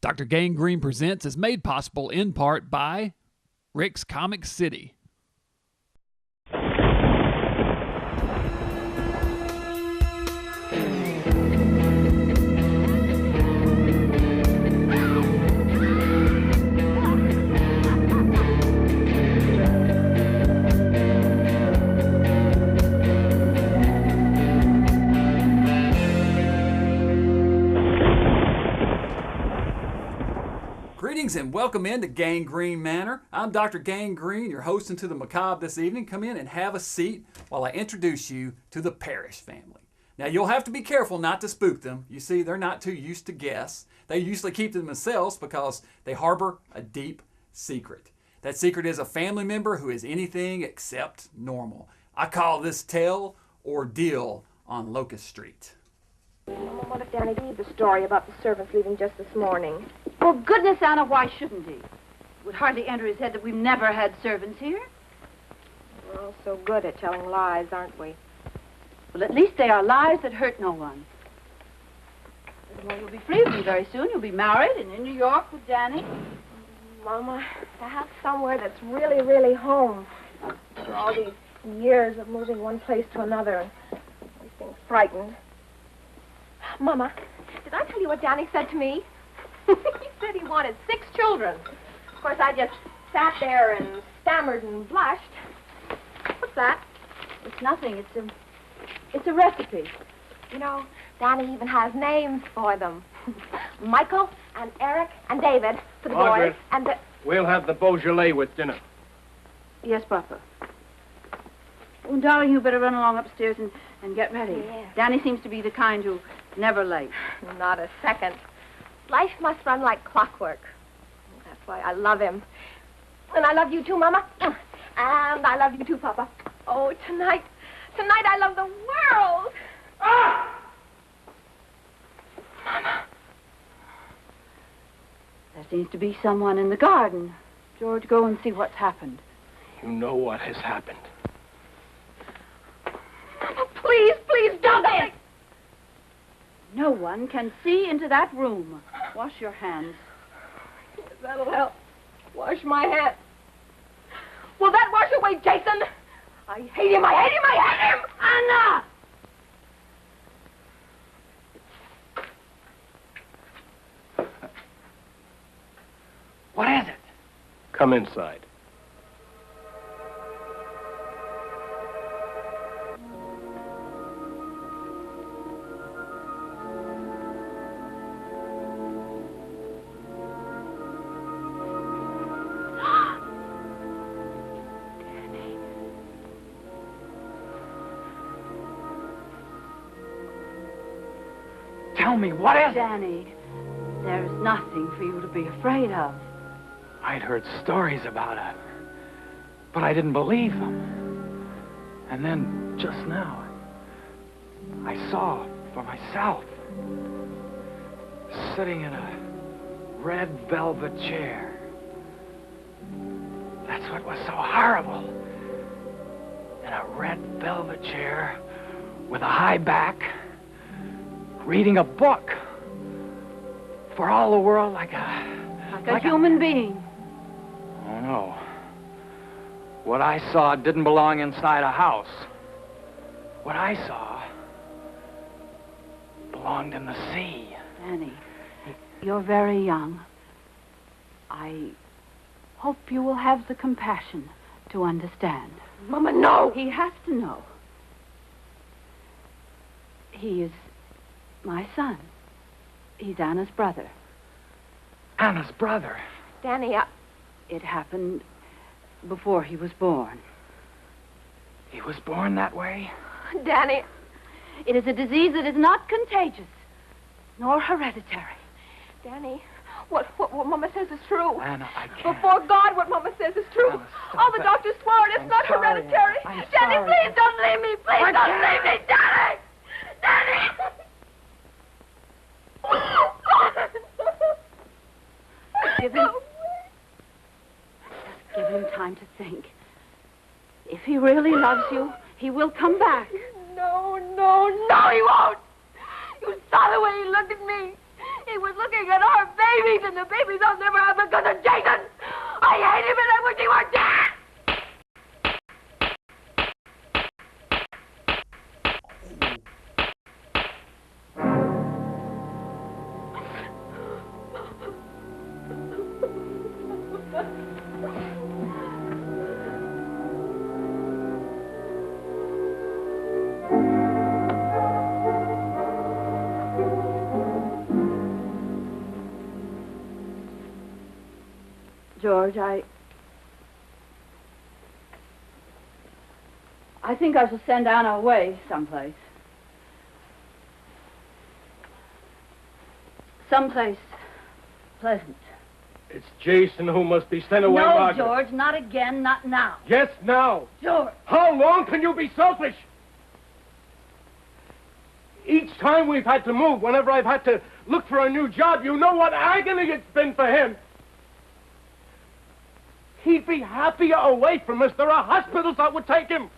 Dr. Gangrene Presents is made possible in part by Rick's Comic City. Greetings and welcome into Gangrene Manor. I'm Dr. Gangrene, your host into the macabre this evening. Come in and have a seat while I introduce you to the Parrish family. Now, you'll have to be careful not to spook them. You see, they're not too used to guests. They usually keep them themselves because they harbor a deep secret. That secret is a family member who is anything except normal. I call this tale Ordeal on Locust Street. What if Danny believed the story about the servants leaving just this morning? For goodness, Anna, why shouldn't he? It would hardly enter his head that we've never had servants here. We're all so good at telling lies, aren't we? Well, at least they are lies that hurt no one. Well, you'll be free of me very soon. You'll be married and in New York with Danny. Mama, to have somewhere that's really, really home. After all these years of moving one place to another and always being frightened. Mama, did I tell you what Danny said to me? He said he wanted 6 children. Of course, I just sat there and stammered and blushed. What's that? It's nothing. It's a recipe. You know, Danny even has names for them. Michael and Eric and David for the Margaret, boys. And we'll have the Beaujolais with dinner. Yes, Papa. Oh, darling, you better run along upstairs and get ready. Yes. Danny seems to be the kind who never late. Not a second. Life must run like clockwork. That's why I love him. And I love you too, Mama. And I love you too, Papa. Oh, tonight I love the world. Ah! Mama. There seems to be someone in the garden. George, go and see what's happened. You know what has happened. Mama, please, please don't. No one can see into that room. Wash your hands. That'll help. Wash my hands. Will that wash away Jason? I hate him, I hate him, I hate him! Anna! What is it? Come inside. Tell me, what is it? Danny, there is nothing for you to be afraid of. I'd heard stories about it, but I didn't believe them. And then, just now, I saw for myself, sitting in a red velvet chair. That's what was so horrible. In a red velvet chair with a high back, reading a book, for all the world like a human being. Oh, no. What I saw didn't belong inside a house. What I saw belonged in the sea. Danny, you're very young. I hope you will have the compassion to understand. Mama, no! He has to know. He is my son. He's Anna's brother. Anna's brother? Danny, It happened before he was born. He was born that way? Danny. It is a disease that is not contagious, nor hereditary. Danny, what Mama says is true. Anna, I can't. Before God, what Mama says is true. Anna, stop all the it. doctors swore it. It's not sorry, hereditary. I'm Danny, sorry. please don't leave me. Please don't leave me, Danny. Danny. Give him time to think. If he really loves you, he will come back. No, he won't. You saw the way he looked at me. He was looking at our baby Jason. The babies I'll never have because of Jason. I hate him and I wish he were dead. George, I think I shall send Anna away someplace. Someplace pleasant. It's Jason who must be sent away, No, Margaret. George, not again, not now. Yes, now. George. How long can you be selfish? Each time we've had to move, whenever I've had to look for a new job, you know what agony it's been for him. He'd be happier away from us. There are hospitals that would take him.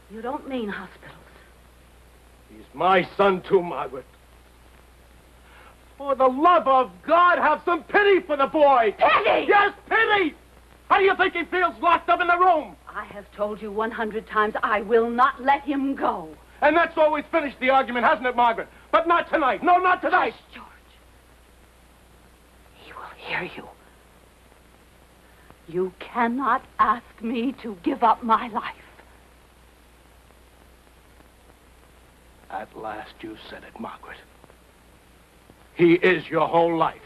You don't mean hospitals. He's my son, too, Margaret. For the love of God, have some pity for the boy. Pity? Yes, pity! How do you think he feels locked up in the room? I have told you 100 times I will not let him go. And that's always finished the argument, hasn't it, Margaret? But not tonight. No, not tonight. Hush, George. He will hear you. You cannot ask me to give up my life. At last you said it, Margaret. He is your whole life.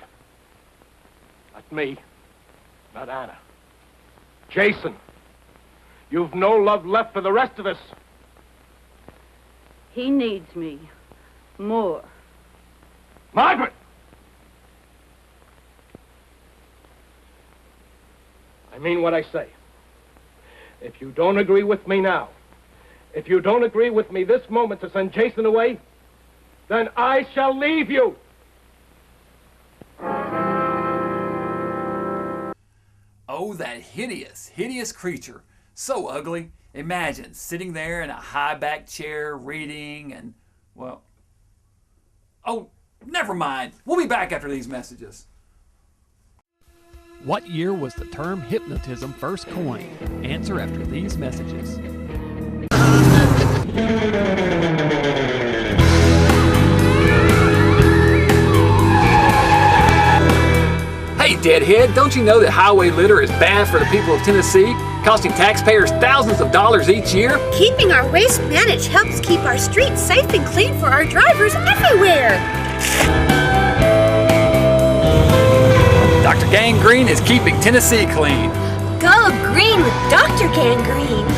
Not me. Not Anna. Jason. You've no love left for the rest of us. He needs me more. Margaret! I mean what I say. If you don't agree with me now, if you don't agree with me this moment to send Jason away, then I shall leave you. Oh, that hideous, hideous creature. So ugly. Imagine sitting there in a high-back chair reading and, well... Oh, never mind. We'll be back after these messages. What year was the term hypnotism first coined? Answer after these messages. Hey, deadhead, don't you know that highway litter is bad for the people of Tennessee, costing taxpayers thousands of dollars each year? Keeping our waste managed helps keep our streets safe and clean for our drivers everywhere. Dr. Gangrene is keeping Tennessee clean. Go green with Dr. Gangrene.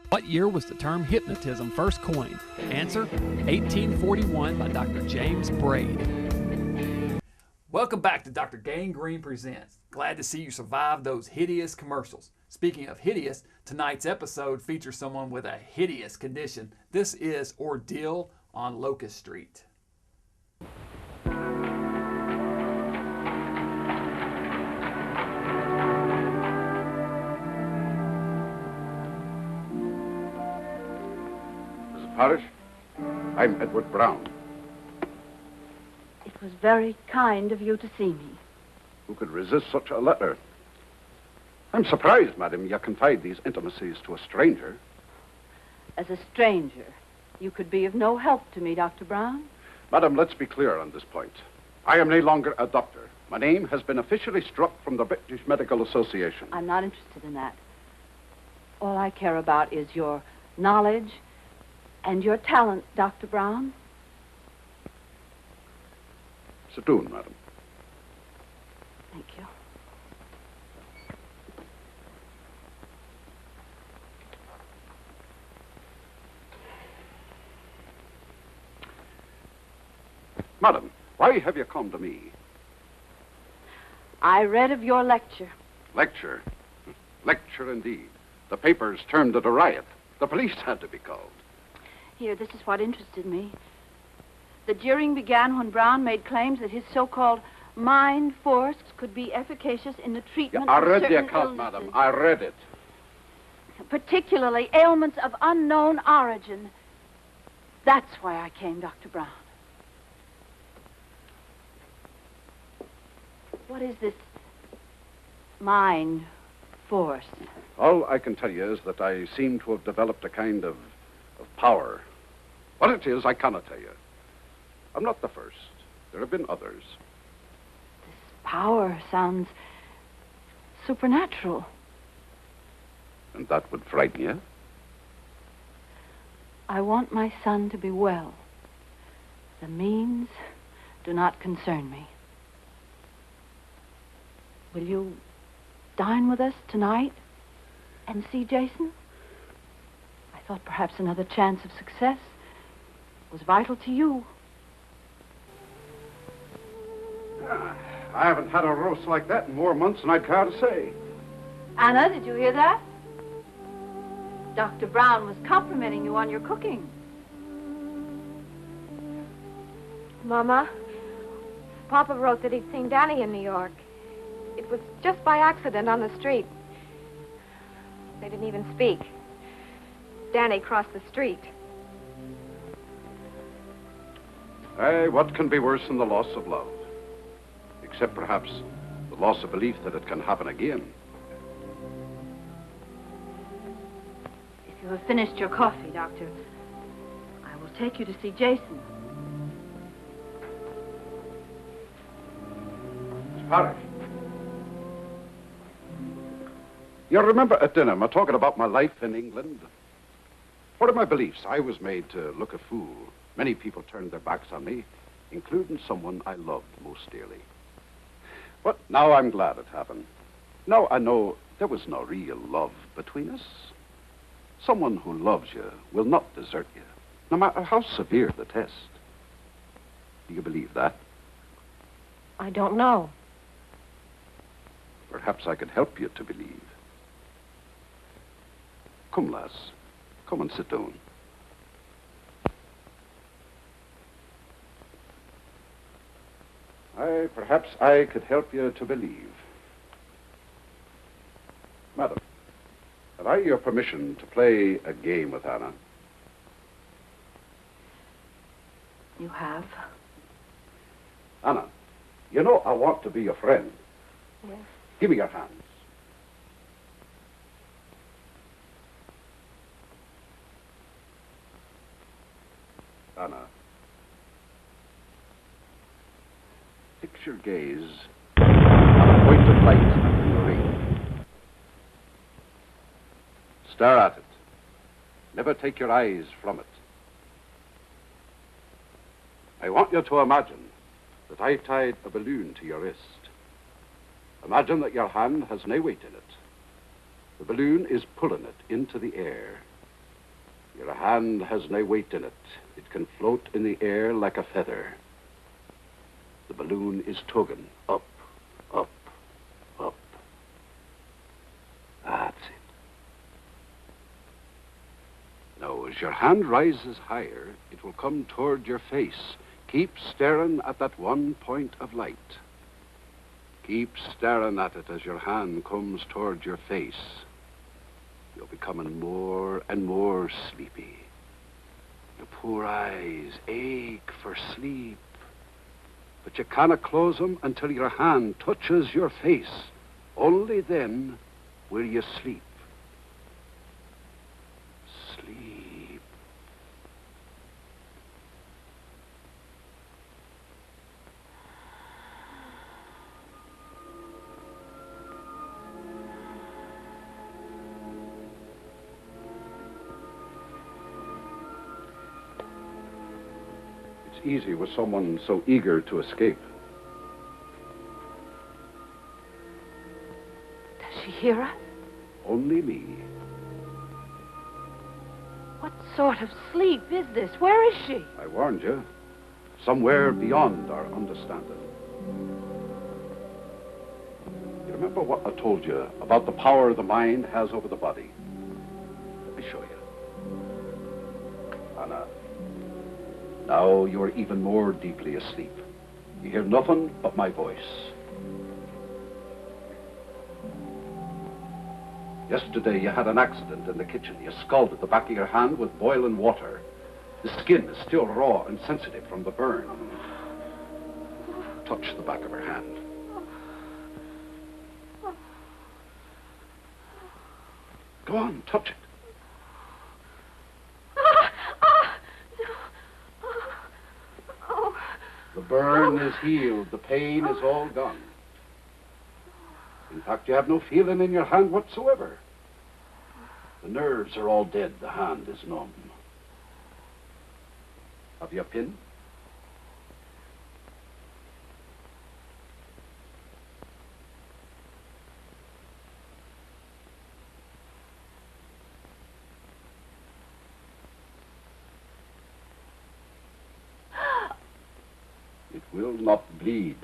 What year was the term hypnotism first coined? Answer, 1841 by Dr. James Braid. Welcome back to Dr. Gangrene Presents. Glad to see you survived those hideous commercials. Speaking of hideous, tonight's episode features someone with a hideous condition. This is Ordeal on Locust Street. Mrs. Parrish, I'm Edward Brown. It was very kind of you to see me. Who could resist such a letter? I'm surprised, madam, you confide these intimacies to a stranger. As a stranger, you could be of no help to me, Dr. Brown. Madam, let's be clear on this point. I am no longer a doctor. My name has been officially struck from the British Medical Association. I'm not interested in that. All I care about is your knowledge and your talent, Dr. Brown. Sit down, madam. Thank you. Madam, why have you come to me? I read of your lecture. Lecture? Lecture indeed. The papers termed it a riot. The police had to be called. Here, this is what interested me. The jeering began when Brown made claims that his so-called mind force could be efficacious in the treatment I of read the certain account, illnesses, madam. I read it. particularly ailments of unknown origin. That's why I came, Dr. Brown. What is this mind force? All I can tell you is that I seem to have developed a kind of power. What it is, I cannot tell you. I'm not the first. There have been others. This power sounds supernatural. And that would frighten you? I want my son to be well. The means do not concern me. Will you dine with us tonight and see Jason? I thought perhaps another chance of success was vital to you. I haven't had a roast like that in more months than I'd care to say. Anna, did you hear that? Dr. Brown was complimenting you on your cooking. Mama, Papa wrote that he'd seen Danny in New York. It was just by accident on the street. They didn't even speak. Danny crossed the street. Hey, what can be worse than the loss of love? Except perhaps the loss of belief that it can happen again. If you have finished your coffee, Doctor, I will take you to see Jason. Miss Parrish. You remember at dinner, me talking about my life in England? What are my beliefs? I was made to look a fool. Many people turned their backs on me, including someone I loved most dearly. But now I'm glad it happened. Now I know there was no real love between us. Someone who loves you will not desert you, no matter how severe the test. Do you believe that? I don't know. Perhaps I could help you to believe. Come, lass. Come and sit down. Perhaps I could help you to believe. Madam, have I your permission to play a game with Anna? You have? Anna, you know I want to be your friend. Yes. Give me your hands. Anna, fix your gaze on a point of light in the ring. Stare at it. Never take your eyes from it. I want you to imagine that I've tied a balloon to your wrist. Imagine that your hand has no weight in it. The balloon is pulling it into the air. Your hand has no weight in it. It can float in the air like a feather. The balloon is tugging up, up, up. That's it. Now, as your hand rises higher, it will come toward your face. Keep staring at that one point of light. Keep staring at it as your hand comes toward your face. You're becoming more and more sleepy. Your poor eyes ache for sleep. But you cannot close them until your hand touches your face. Only then will you sleep. Sleep. Easy with someone so eager to escape. Does she hear us? Only me. What sort of sleep is this? Where is she? I warned you. Somewhere beyond our understanding. You remember what I told you about the power the mind has over the body? Let me show you. Anna. Now you are even more deeply asleep. You hear nothing but my voice. Yesterday you had an accident in the kitchen. You scalded the back of your hand with boiling water. The skin is still raw and sensitive from the burn. Touch the back of her hand. Go on, touch it. The burn is healed. The pain is all gone. In fact, you have no feeling in your hand whatsoever. The nerves are all dead. The hand is numb. Have you a pin? It will not bleed.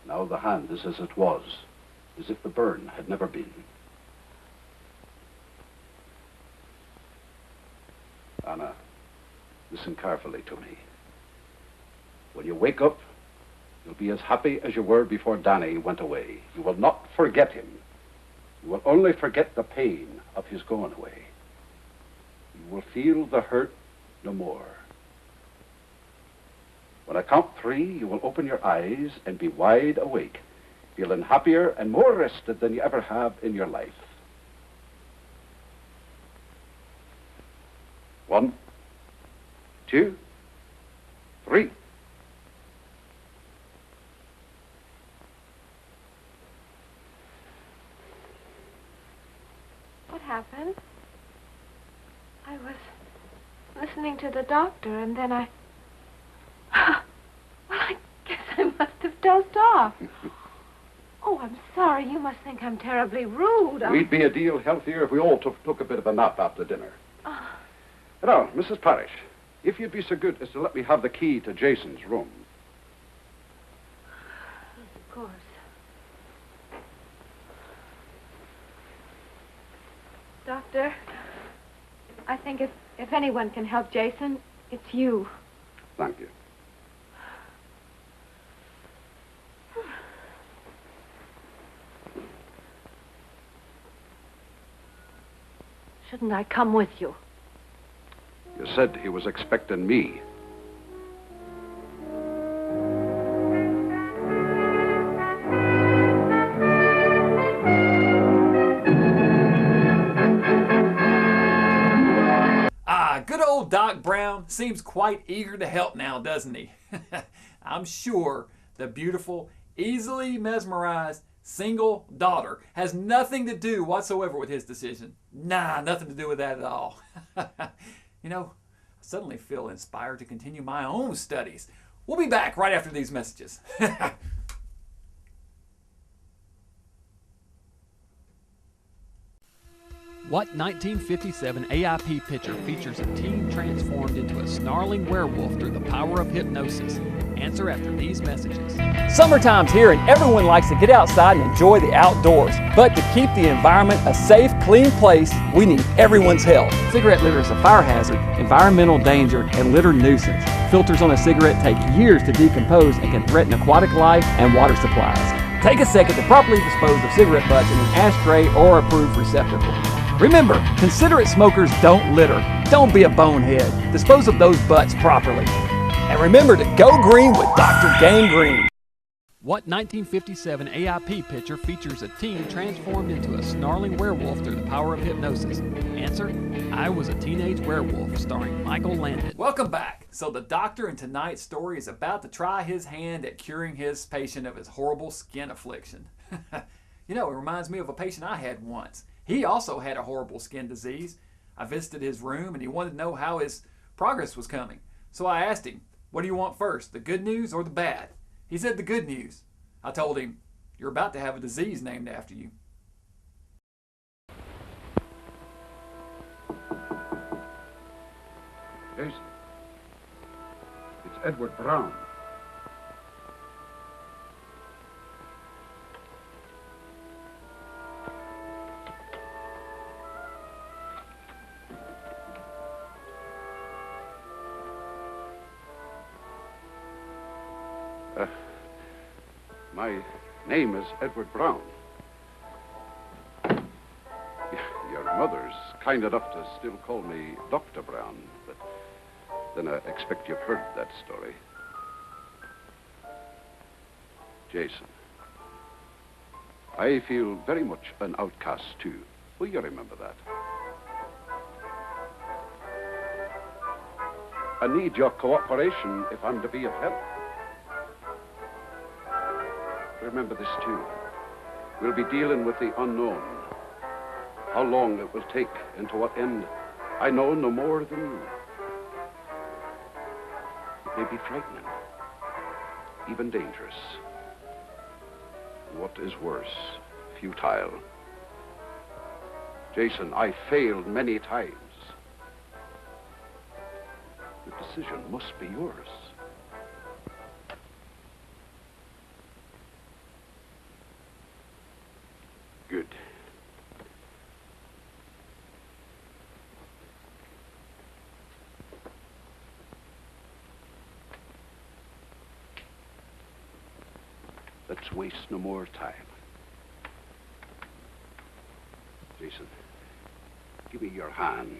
Now the hand is as it was, as if the burn had never been. Anna, listen carefully to me. When you wake up, you'll be as happy as you were before Danny went away. You will not forget him. You will only forget the pain of his going away. You will feel the hurt no more. When I count 3, you will open your eyes and be wide awake, feeling happier and more rested than you ever have in your life. 1, 2, 3. What happened? I was listening to the doctor, and then I... Well, I guess I must have dozed off. Oh, I'm sorry. You must think I'm terribly rude. We'd be a deal healthier if we all took a bit of a nap after dinner. Now, Mrs. Parrish, if you'd be so good as to let me have the key to Jason's room. Yes, of course. Doctor, I think if anyone can help Jason, it's you. Thank you. Shouldn't I come with you? You said he was expecting me. Good old Doc Brown seems quite eager to help now, doesn't he? I'm sure the beautiful, easily mesmerized, single daughter has nothing to do whatsoever with his decision. Nah, nothing to do with that at all. You know, I suddenly feel inspired to continue my own studies. We'll be back right after these messages. What 1957 AIP picture features a teen transformed into a snarling werewolf through the power of hypnosis? Answer after these messages. Summertime's here and everyone likes to get outside and enjoy the outdoors. But to keep the environment a safe, clean place, we need everyone's help. Cigarette litter is a fire hazard, environmental danger, and litter nuisance. Filters on a cigarette take years to decompose and can threaten aquatic life and water supplies. Take a second to properly dispose of cigarette butts in an ashtray or approved receptacle. Remember, considerate smokers don't litter. Don't be a bonehead. Dispose of those butts properly. And remember to go green with DrGangrene. What 1957 AIP picture features a teen transformed into a snarling werewolf through the power of hypnosis? Answer, I Was a Teenage Werewolf, starring Michael Landon. Welcome back. So the doctor in tonight's story is about to try his hand at curing his patient of his horrible skin affliction. You know, it reminds me of a patient I had once. He also had a horrible skin disease. I visited his room and he wanted to know how his progress was coming. So I asked him, what do you want first, the good news or the bad? He said the good news. I told him, you're about to have a disease named after you. Jason, it's Edward Brown. My name is Edward Brown. Your mother's kind enough to still call me Dr. Brown, but Then I expect you've heard that story. Jason, I feel very much an outcast, too. Will you remember that? I need your cooperation if I'm to be of help. Remember this, too. We'll be dealing with the unknown. How long it will take and to what end, I know no more than you. It may be frightening, even dangerous. What is worse, futile. Jason, I failed many times. The decision must be yours. Good. Let's waste no more time. Jason, give me your hands.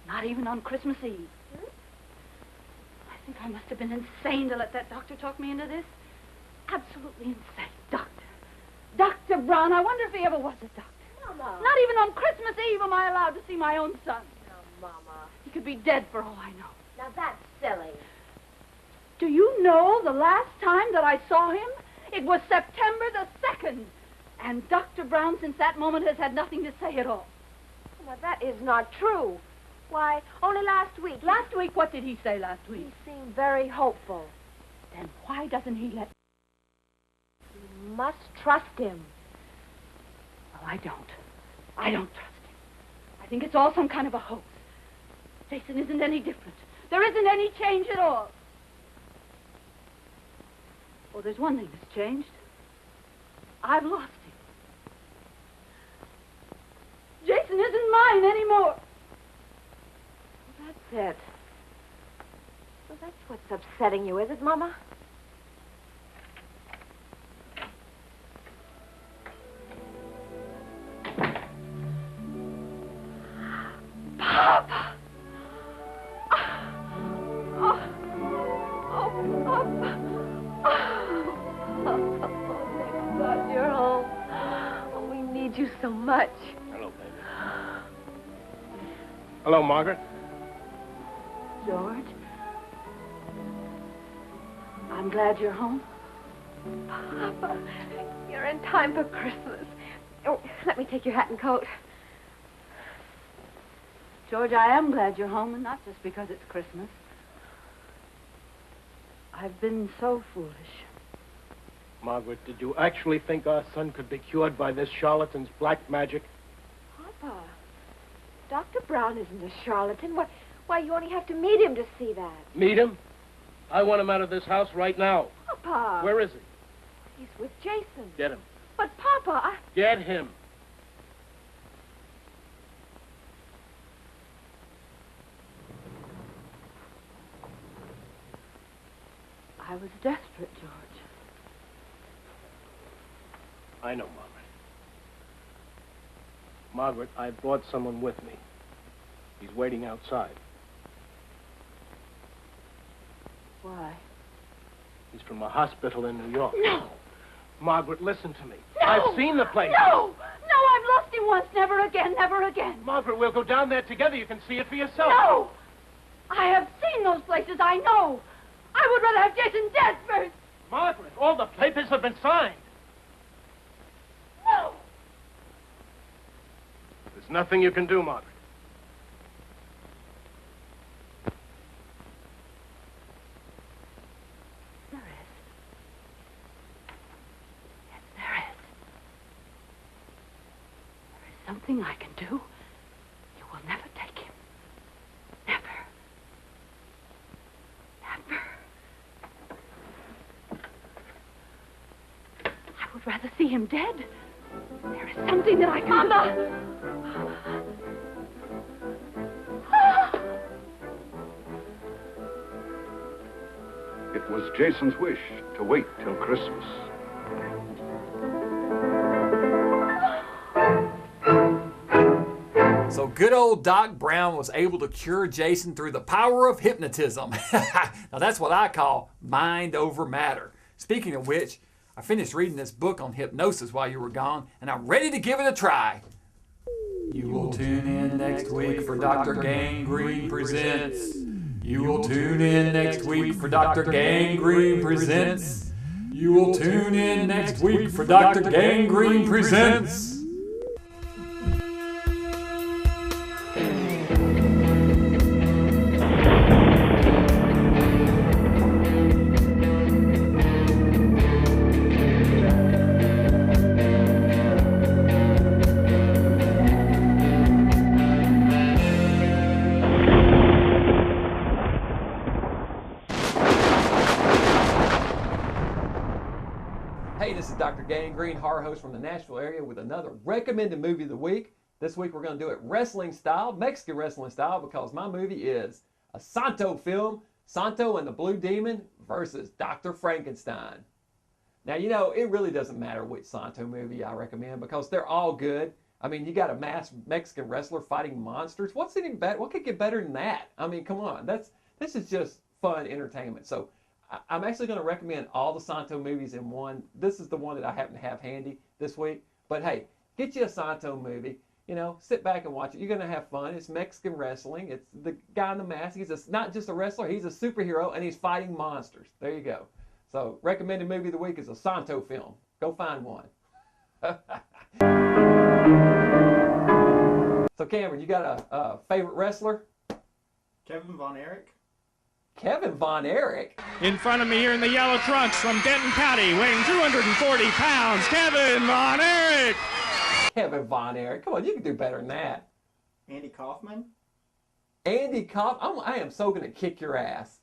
Not even on Christmas Eve. I think I must have been insane to let that doctor talk me into this. Absolutely insane. Dr. Brown, I wonder if he ever was a doctor. Mama. Not even on Christmas Eve am I allowed to see my own son. Now, Mama. He could be dead for all I know. Now, that's silly. Do you know the last time that I saw him? It was September the 2nd. And Dr. Brown, since that moment, has had nothing to say at all. Now, that is not true. Why, only last week. Last week, what did he say last week? He seemed very hopeful. Then why doesn't he let... You must trust him. Well, I don't. I don't trust him. I think it's all some kind of a hoax. Jason isn't any different. There isn't any change at all. Oh, there's one thing that's changed. I've lost him. Jason isn't mine anymore. That's it. So that's what's upsetting you, is it, Mama? Papa! Thank God you're home. Oh, we need you so much. Hello, baby. Hello, Margaret. George, I'm glad you're home. Papa, you're in time for Christmas. Oh, let me take your hat and coat. George, I am glad you're home, and not just because it's Christmas. I've been so foolish. Margaret, did you actually think our son could be cured by this charlatan's black magic? Papa, Dr. Brown isn't a charlatan. Why, you only have to meet him to see that. Meet him? I want him out of this house right now. Papa. Where is he? He's with Jason. Get him. But, Papa, Get him. I was desperate, George. I know, Margaret. Margaret, I brought someone with me. He's waiting outside. Why? He's from a hospital in New York. No! Margaret, listen to me. No! I've seen the place. No! No, I've lost him once. Never again, never again. Margaret, we'll go down there together. You can see it for yourself. No! I have seen those places, I know. I would rather have Jason dead first. Margaret, all the papers have been signed. No! There's nothing you can do, Margaret. There is. Yes, there is. There is something I can do. You will never take him. Never. Never. I would rather see him dead There is something that I can... Mama! It was Jason's wish to wait till Christmas. So good old Doc Brown was able to cure Jason through the power of hypnotism. Now that's what I call mind over matter. Speaking of which, I finished reading this book on hypnosis while you were gone, and I'm ready to give it a try. You will tune in next week for Dr. Gangrene Presents. You will tune in next week for Dr. Gangrene Presents. You will tune in next week for Dr. Gangrene Presents. Hey, this is Dr. Gangrene, horror host from the Nashville area with another recommended movie of the week. This week we're going to do it wrestling style, Mexican wrestling style, because my movie is a Santo film, Santo and the Blue Demon versus Dr. Frankenstein. Now, you know, it really doesn't matter which Santo movie I recommend because they're all good. I mean, you got a masked Mexican wrestler fighting monsters. What's any better? What could get better than that? I mean, come on. This is just fun entertainment. So I'm actually going to recommend all the Santo movies in one. This is the one that I happen to have handy this week. But hey, get you a Santo movie. You know, sit back and watch it. You're going to have fun. It's Mexican wrestling. It's the guy in the mask. He's not just a wrestler. He's a superhero, and he's fighting monsters. There you go. So recommended movie of the week is a Santo film. Go find one. So Cameron, you got a favorite wrestler? Kevin Von Erich. Kevin Von Erich. In front of me here in the yellow trunks from Denton County, weighing 240 pounds, Kevin Von Erich. Kevin Von Erich. Come on, you can do better than that. Andy Kaufman. Andy Kaufman. I am so going to kick your ass.